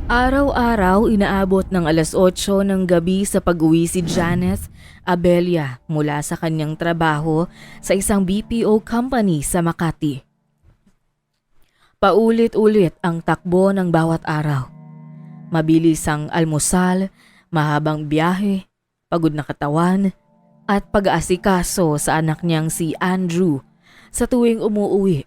Araw-araw inaabot ng 8:00 ng gabi sa pag-uwi si Janice Abella mula sa kanyang trabaho sa isang BPO company sa Makati. Paulit-ulit ang takbo ng bawat araw. Mabilis ang almusal, mahabang biyahe, pagod na katawan, at pag-aasikaso sa anak niyang si Andrew sa tuwing umuuwi.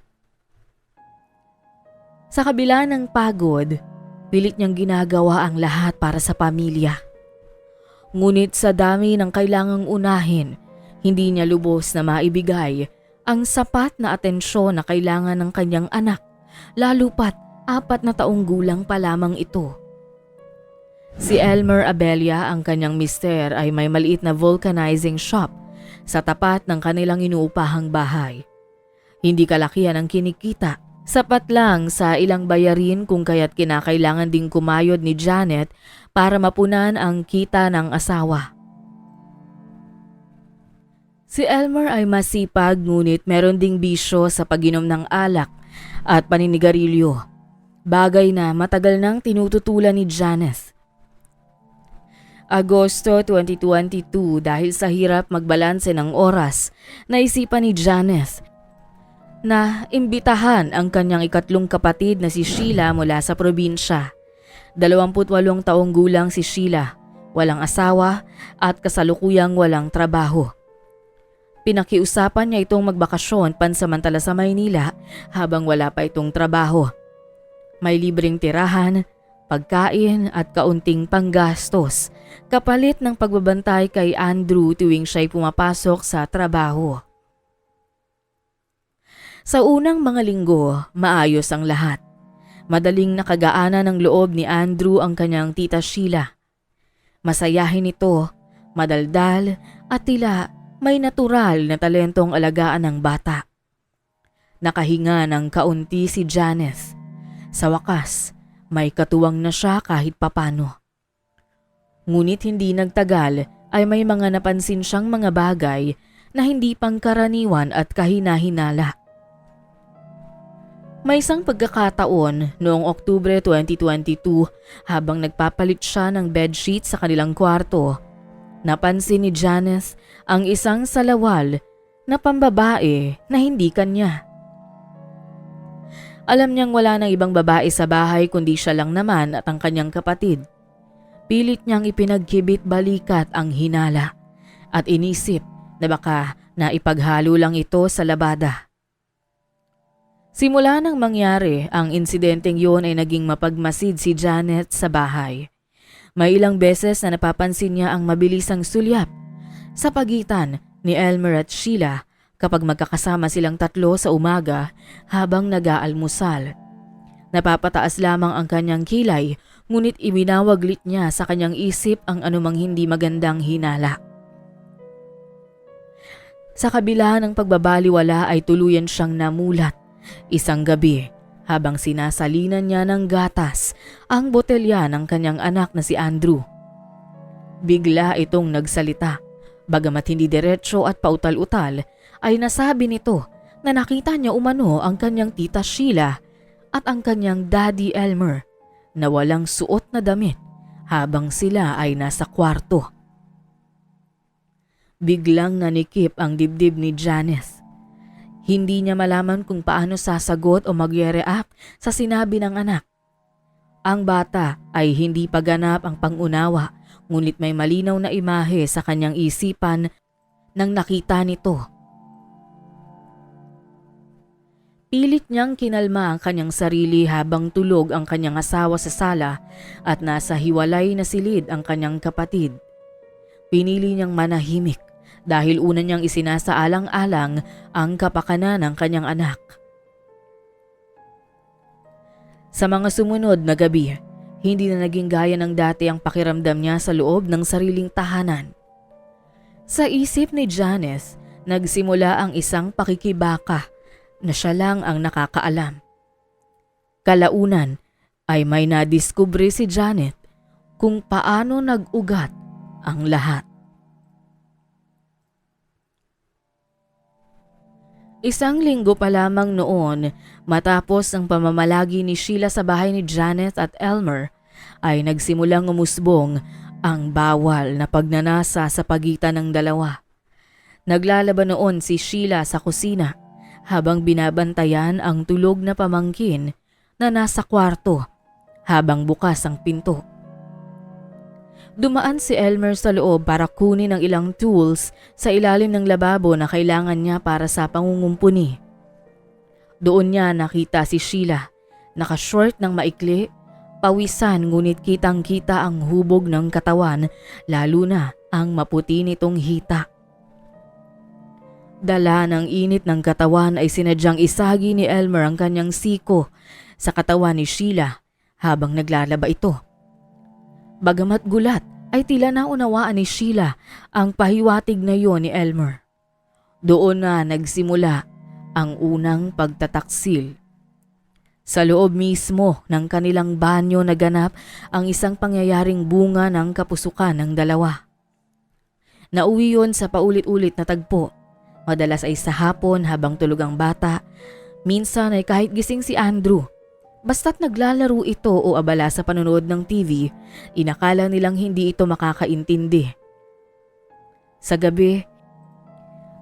Sa kabila ng pagod, pilit niyang ginagawa ang lahat para sa pamilya. Ngunit sa dami ng kailangang unahin, hindi niya lubos na maibigay ang sapat na atensyon na kailangan ng kanyang anak, lalo pat 4 na taong gulang pa lamang ito. Si Elmer Abella, ang kanyang mister, ay may maliit na vulcanizing shop sa tapat ng kanilang inuupahang bahay. Hindi kalakihan ang kinikita. Sapat lang sa ilang bayarin kung kaya't kinakailangan ding kumayod ni Janet para mapunan ang kita ng asawa. Si Elmer ay masipag ngunit meron ding bisyo sa pag-inom ng alak at paninigarilyo, bagay na matagal nang tinututulan ni Janice. Agosto 2022, dahil sa hirap magbalanse ng oras, naisipan ni Janice na imbitahan ang kanyang ikatlong kapatid na si Sheila mula sa probinsya. 28 taong gulang si Sheila, walang asawa at kasalukuyang walang trabaho. Pinakiusapan niya itong magbakasyon pansamantala sa Maynila habang wala pa itong trabaho. May libreng tirahan, pagkain at kaunting panggastos kapalit ng pagbabantay kay Andrew tuwing siya'y pumapasok sa trabaho. Sa unang mga linggo, maayos ang lahat. Madaling nakagaanan ng loob ni Andrew ang kanyang tita Sheila. Masayahin ito, madaldal at tila may natural na talentong alagaan ng bata. Nakahinga ng kaunti si Janice. Sa wakas, may katuwang na siya kahit papano. Ngunit hindi nagtagal ay may mga napansin siyang mga bagay na hindi pangkaraniwan at kahina-hinala. May isang pagkakataon noong Oktubre 2022 habang nagpapalit siya ng bedsheet sa kanilang kwarto, napansin ni Janice ang isang salawal na pambabae na hindi kanya. Alam niyang wala nang ibang babae sa bahay kundi siya lang naman at ang kanyang kapatid. Pilit niyang ipinagkibit balikat ang hinala at inisip na baka naipaghalo lang ito sa labada. Simula nang mangyari ang insidenteng yun ay naging mapagmasid si Janet sa bahay. May ilang beses na napapansin niya ang mabilisang sulyap sa pagitan ni Elmer at Sheila kapag magkakasama silang tatlo sa umaga habang nag-aalmusal. Napapataas lamang ang kanyang kilay ngunit ibinawaglit niya sa kanyang isip ang anumang hindi magandang hinala. Sa kabila ng pagbabaliwala ay tuluyan siyang namulat. Isang gabi, habang sinasalinan niya ng gatas ang botelya ng kanyang anak na si Andrew. Bigla itong nagsalita. Bagamat hindi diretso at pautal-utal, ay nasabi nito na nakita niya umano ang kanyang tita Sheila at ang kanyang daddy Elmer na walang suot na damit habang sila ay nasa kwarto. Biglang nanikip ang dibdib ni Janice. Hindi niya malaman kung paano sasagot o mag-react sa sinabi ng anak. Ang bata ay hindi pa ganap ang pangunawa, ngunit may malinaw na imahe sa kanyang isipan nang nakita nito. Pilit niyang kinalma ang kanyang sarili habang tulog ang kanyang asawa sa sala at nasa hiwalay na silid ang kanyang kapatid. Pinili niyang manahimik dahil una niyang isinasaalang-alang ang kapakanan ng kanyang anak. Sa mga sumunod na gabi, hindi na naging gaya ng dati ang pakiramdam niya sa loob ng sariling tahanan. Sa isip ni Janice, nagsimula ang isang pakikibaka na siya lang ang nakakaalam. Kalaunan ay may nadiskubre si Janet kung paano nag-ugat ang lahat. Isang linggo pa lamang noon matapos ang pamamalagi ni Sheila sa bahay ni Janet at Elmer ay nagsimulang umusbong ang bawal na pagnanasa sa pagitan ng dalawa. Naglalaban noon si Sheila sa kusina habang binabantayan ang tulog na pamangkin na nasa kwarto habang bukas ang pinto. Dumaan si Elmer sa loob para kunin ang ilang tools sa ilalim ng lababo na kailangan niya para sa pangungumpuni. Doon niya nakita si Sheila, nakashort ng maikli, pawisan ngunit kitang-kita ang hubog ng katawan, lalo na ang maputi nitong hita. Dala ng init ng katawan ay sinadyang isagi ni Elmer ang kanyang siko sa katawan ni Sheila habang naglalaba ito. Bagamat gulat ay tila naunawaan ni Sheila ang pahiwatig na iyon ni Elmer. Doon na nagsimula ang unang pagtataksil. Sa loob mismo ng kanilang banyo naganap ang isang pangyayaring bunga ng kapusukan ng dalawa. Nauwi yon sa paulit-ulit na tagpo. Madalas ay sa hapon habang tulog ang bata, minsan ay kahit gising si Andrew. Basta't naglalaro ito o abala sa panonood ng TV, inakala nilang hindi ito makakaintindi. Sa gabi,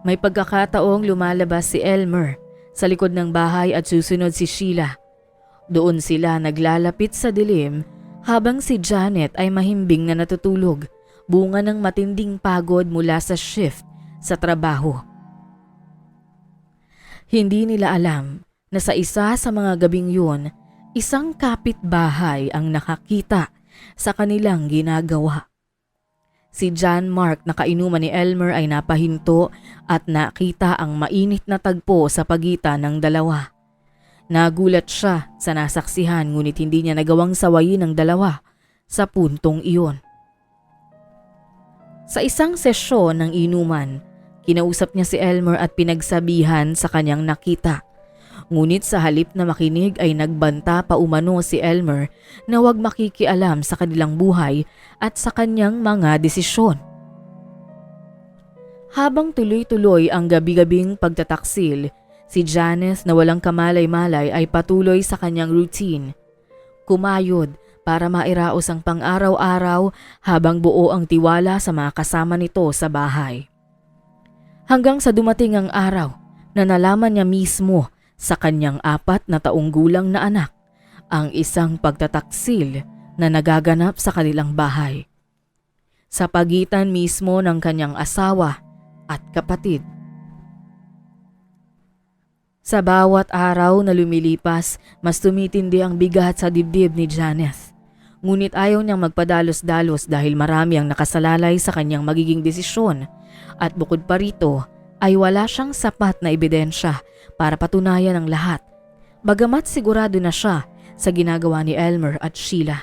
may pagkakataong lumalabas si Elmer sa likod ng bahay at susunod si Sheila. Doon sila naglalapit sa dilim habang si Janet ay mahimbing na natutulog, bunga ng matinding pagod mula sa shift sa trabaho. Hindi nila alam na sa isa sa mga gabing yun, isang kapitbahay ang nakakita sa kanilang ginagawa. Si John Mark na kainuman ni Elmer ay napahinto at nakita ang mainit na tagpo sa pagitan ng dalawa. Nagulat siya sa nasaksihan ngunit hindi niya nagawang sawayin ang dalawa sa puntong iyon. Sa isang sesyon ng inuman, kinausap niya si Elmer at pinagsabihan sa kanyang nakita. Ngunit sa halip na makinig ay nagbanta pa umano si Elmer na huwag makikialam sa kanilang buhay at sa kanyang mga desisyon. Habang tuloy-tuloy ang gabi-gabing pagtataksil, si Janice na walang kamalay-malay ay patuloy sa kanyang routine. Kumayod para mairaos ang pang-araw-araw habang buo ang tiwala sa mga kasama nito sa bahay. Hanggang sa dumating ang araw na nalaman niya mismo sa kanyang 4 na taong gulang na anak ang isang pagtataksil na nagaganap sa kanilang bahay. Sa pagitan mismo ng kanyang asawa at kapatid. Sa bawat araw na lumilipas, mas tumitindi ang bigat sa dibdib ni Janice. Ngunit ayaw niyang magpadalos-dalos dahil marami ang nakasalalay sa kanyang magiging desisyon at bukod pa rito ay wala siyang sapat na ebidensya para patunayan ang lahat, bagamat sigurado na siya sa ginagawa ni Elmer at Sheila.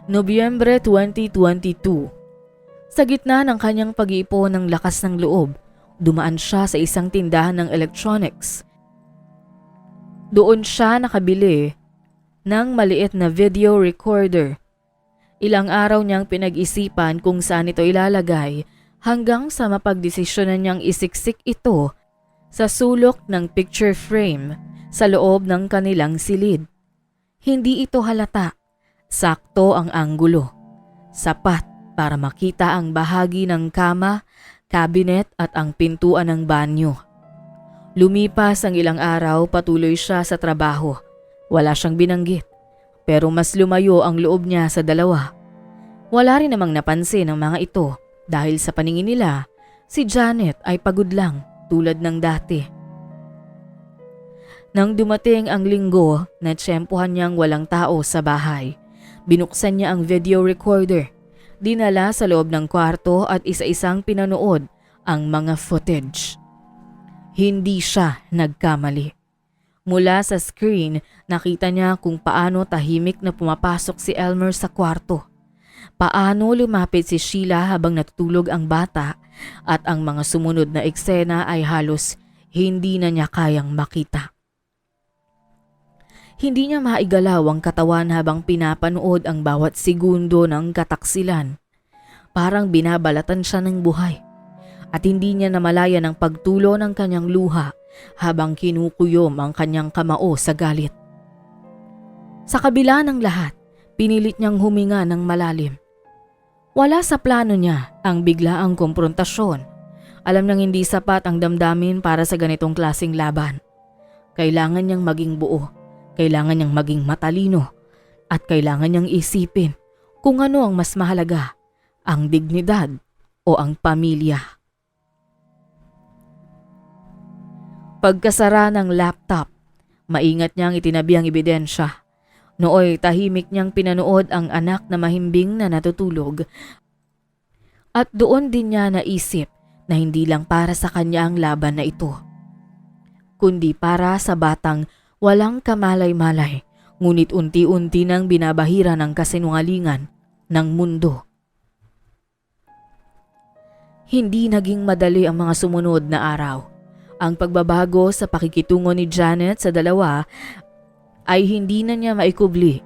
Nobyembre 2022. Sa gitna ng kanyang pag-iipon ng lakas ng loob, dumaan siya sa isang tindahan ng electronics. Doon siya nakabili ng maliit na video recorder. Ilang araw niyang pinag-isipan kung saan ito ilalagay hanggang sa mapagdesisyonan niyang isiksik ito sa sulok ng picture frame sa loob ng kanilang silid. Hindi ito halata. Sakto ang anggulo. Sapat para makita ang bahagi ng kama, cabinet at ang pintuan ng banyo. Lumipas ang ilang araw, patuloy siya sa trabaho. Wala siyang binanggit. Pero mas lumayo ang loob niya sa dalawa. Wala rin namang napansin ang mga ito dahil sa paningin nila, si Janet ay pagod lang tulad ng dati. Nang dumating ang linggo, natsyempohan niyang walang tao sa bahay. Binuksan niya ang video recorder, dinala sa loob ng kwarto at isa-isang pinanood ang mga footage. Hindi siya nagkamali. Mula sa screen, nakita niya kung paano tahimik na pumapasok si Elmer sa kwarto. Paano lumapit si Sheila habang natutulog ang bata at ang mga sumunod na eksena ay halos hindi na niya kayang makita. Hindi niya maigalaw ang katawan habang pinapanood ang bawat segundo ng kataksilan. Parang binabalatan siya ng buhay. At hindi niya namalayan ang pagtulo ng kanyang luha habang kinukuyom ang kanyang kamao sa galit. Sa kabila ng lahat, pinilit niyang huminga ng malalim. Wala sa plano niya ang biglaang komprontasyon. Alam niyang hindi sapat ang damdamin para sa ganitong klaseng laban. Kailangan niyang maging buo, kailangan niyang maging matalino, at kailangan niyang isipin kung ano ang mas mahalaga, ang dignidad o ang pamilya. Pagkasara ng laptop, maingat niyang itinabi ang ebidensya. Nooy tahimik niyang pinanood ang anak na mahimbing na natutulog. At doon din niya naisip na hindi lang para sa kanya ang laban na ito, kundi para sa batang walang kamalay-malay, ngunit unti-unti nang binabahira ng kasinungalingan ng mundo. Hindi naging madali ang mga sumunod na araw. Ang pagbabago sa pakikitungo ni Janet sa dalawa ay hindi na niya maikubli.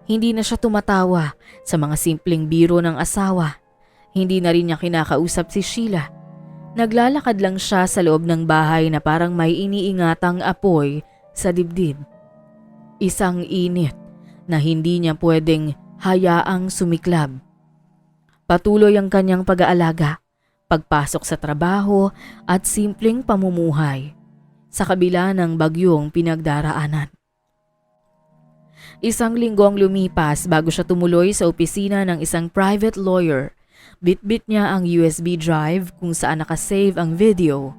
Hindi na siya tumatawa sa mga simpleng biro ng asawa. Hindi na rin niya kinakausap si Sheila. Naglalakad lang siya sa loob ng bahay na parang may iniingatang apoy sa dibdib. Isang init na hindi niya pwedeng hayaang sumiklab. Patuloy ang kanyang pag-aalaga, pagpasok sa trabaho at simpleng pamumuhay sa kabila ng bagyong pinagdaraanan. Isang linggo ang lumipas bago siya tumuloy sa opisina ng isang private lawyer. Bitbit niya ang USB drive kung saan nakasave ang video.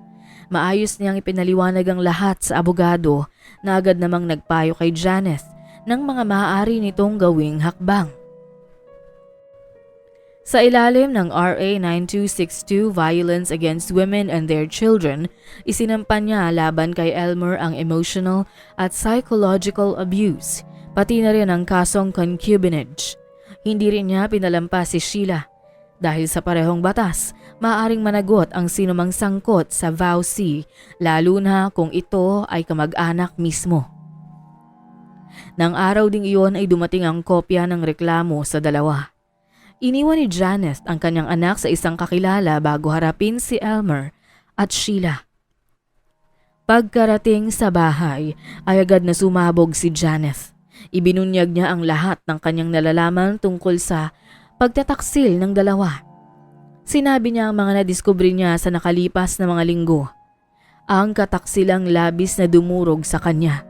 Maayos niyang ipinaliwanag ang lahat sa abogado na agad namang nagpayo kay Janice ng mga maaari nitong gawing hakbang. Sa ilalim ng RA 9262 Violence Against Women and Their Children, isinampan niya laban kay Elmer ang emotional at psychological abuse, pati na rin ang kasong concubinage. Hindi rin niya pinalampas si Sheila. Dahil sa parehong batas, maaaring managot ang sinumang sangkot sa vowsy, lalo na kung ito ay kamag-anak mismo. Nang araw ding iyon ay dumating ang kopya ng reklamo sa dalawa. Iniwan ni Janice ang kanyang anak sa isang kakilala bago harapin si Elmer at Sheila. Pagkarating sa bahay ay agad na sumabog si Janice. Ibinunyag niya ang lahat ng kanyang nalalaman tungkol sa pagtataksil ng dalawa. Sinabi niya ang mga nadiskubre niya sa nakalipas na mga linggo. Ang kataksilang labis na dumurog sa kanya.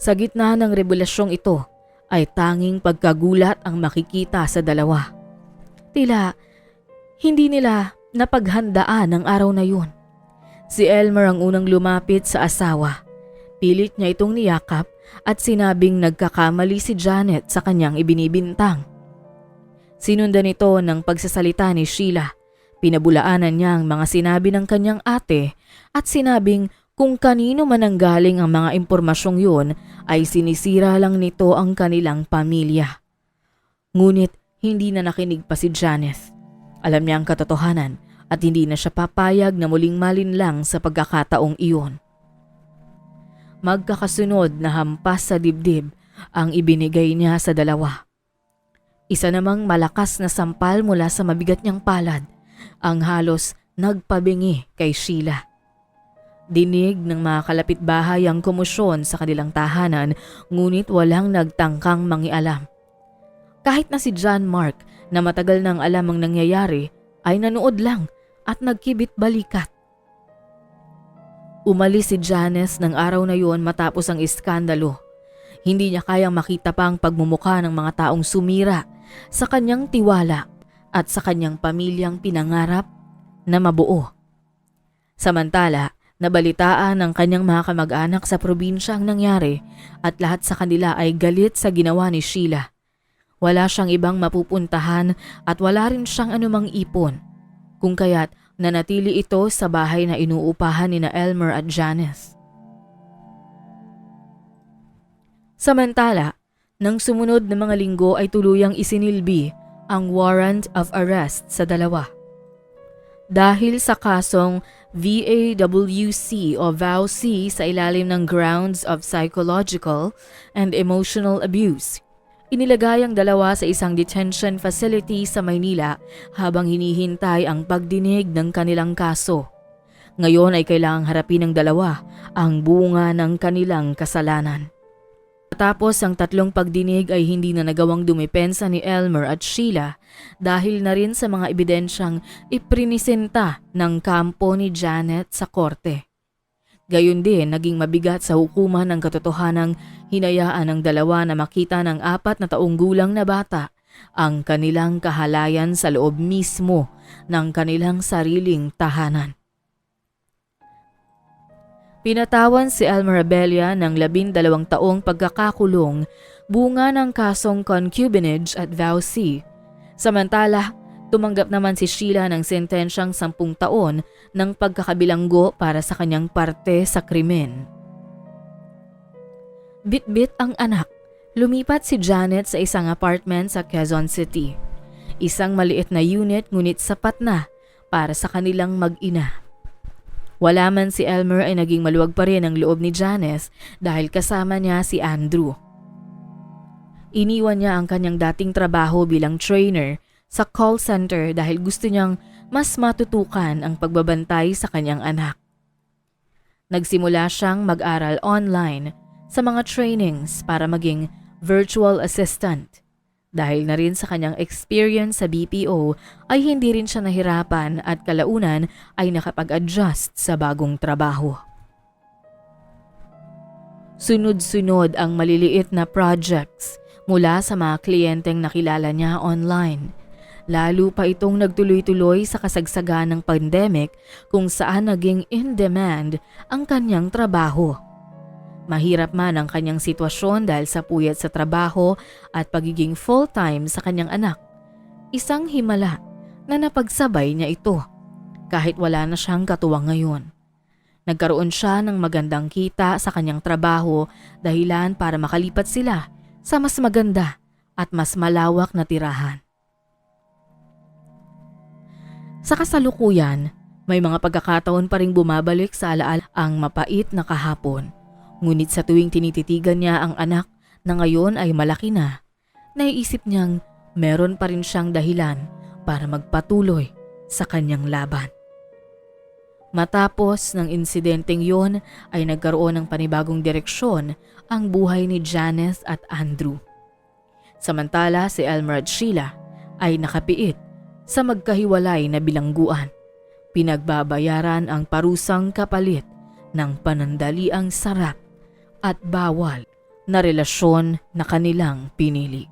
Sa gitna ng rebelasyong ito ay tanging pagkagulat ang makikita sa dalawa. Tila hindi nila napaghandaan ang araw na yun. Si Elmer ang unang lumapit sa asawa. Pilit niya itong niyakap at sinabing nagkakamali si Janet sa kanyang ibinibintang. Sinundan ito ng pagsasalita ni Sheila. Pinabulaanan niya ang mga sinabi ng kanyang ate at sinabing kung kanino man ang galing ang mga impormasyong yun ay sinisira lang nito ang kanilang pamilya. Ngunit hindi na nakinig pa si Janice. Alam niya ang katotohanan at hindi na siya papayag na muling malinlang sa pagkakataong iyon. Magkakasunod na hampas sa dibdib ang ibinigay niya sa dalawa. Isa namang malakas na sampal mula sa mabigat niyang palad ang halos nagpabingi kay Sheila. Dinig ng mga kalapitbahay ang komosyon sa kanilang tahanan, ngunit walang nagtangkang mangialam. Kahit na si John Mark na matagal nang alam ang nangyayari ay nanood lang at nagkibit balikat. Umalis si Janice ng araw na yun matapos ang iskandalo. Hindi niya kayang makita pa ang pagmumukha ng mga taong sumira sa kanyang tiwala at sa kanyang pamilyang pinangarap na mabuo. Samantala, nabalitaan ng kanyang mga kamag-anak sa probinsya ang nangyari at lahat sa kanila ay galit sa ginawa ni Sheila. Wala siyang ibang mapupuntahan at wala rin siyang anumang ipon, kung kaya't nanatili ito sa bahay na inuupahan ni Elmer at Janice. Samantala, nang sumunod na mga linggo ay tuluyang isinilbi ang warrant of arrest sa dalawa. Dahil sa kasong VAWC o VAWC sa ilalim ng grounds of psychological and emotional abuse, inilagay ang dalawa sa isang detention facility sa Maynila habang hinihintay ang pagdinig ng kanilang kaso. Ngayon ay kailangang harapin ng dalawa ang bunga ng kanilang kasalanan. Matapos ang 3 pagdinig ay hindi na nagawang dumepensa ni Elmer at Sheila dahil na rin sa mga ebidensyang iprinisenta ng kampo ni Janet sa korte. Gayon din naging mabigat sa hukuman ang katotohanang hinayaan ng dalawa na makita ng 4 na taong gulang na bata ang kanilang kahalayan sa loob mismo ng kanilang sariling tahanan. Pinatawan si Elmer Abella ng 12 taong pagkakakulong bunga ng kasong concubinage at vowsy. Samantala, tumanggap naman si Sheila ng sentensyang 10 taon ng pagkakabilanggo para sa kanyang parte sa krimen. Bit-bit ang anak. Lumipat si Janet sa isang apartment sa Quezon City. Isang maliit na unit ngunit sapat na para sa kanilang mag-ina. Wala man si Elmer ay naging maluwag pa rin ang loob ni Janice dahil kasama niya si Andrew. Iniwan niya ang kanyang dating trabaho bilang trainer sa call center dahil gusto niyang mas matutukan ang pagbabantay sa kanyang anak. Nagsimula siyang mag-aral online sa mga trainings para maging virtual assistant. Dahil na rin sa kanyang experience sa BPO ay hindi rin siya nahirapan at kalaunan ay nakapag-adjust sa bagong trabaho. Sunod-sunod ang maliliit na projects mula sa mga kliyenteng nakilala niya online. Lalo pa itong nagtuloy-tuloy sa kasagsagan ng pandemic kung saan naging in demand ang kanyang trabaho. Mahirap man ang kanyang sitwasyon dahil sa puyat sa trabaho at pagiging full-time sa kanyang anak. Isang himala na napagsabay niya ito kahit wala na siyang katuwang ngayon. Nagkaroon siya ng magandang kita sa kanyang trabaho dahilan para makalipat sila sa mas maganda at mas malawak na tirahan. Sa kasalukuyan, may mga pagkakataon pa ring bumabalik sa alaala ang mapait na kahapon. Ngunit sa tuwing tinititigan niya ang anak na ngayon ay malaki na, naiisip niyang meron pa rin siyang dahilan para magpatuloy sa kanyang laban. Matapos ng insidenteng yon ay nagkaroon ng panibagong direksyon ang buhay ni Janice at Andrew. Samantala si Elmer at Sheila ay nakapiit sa magkahiwalay na bilangguan. Pinagbabayaran ang parusang kapalit ng panandaliang sarap at bawal na relasyon na kanilang pinili.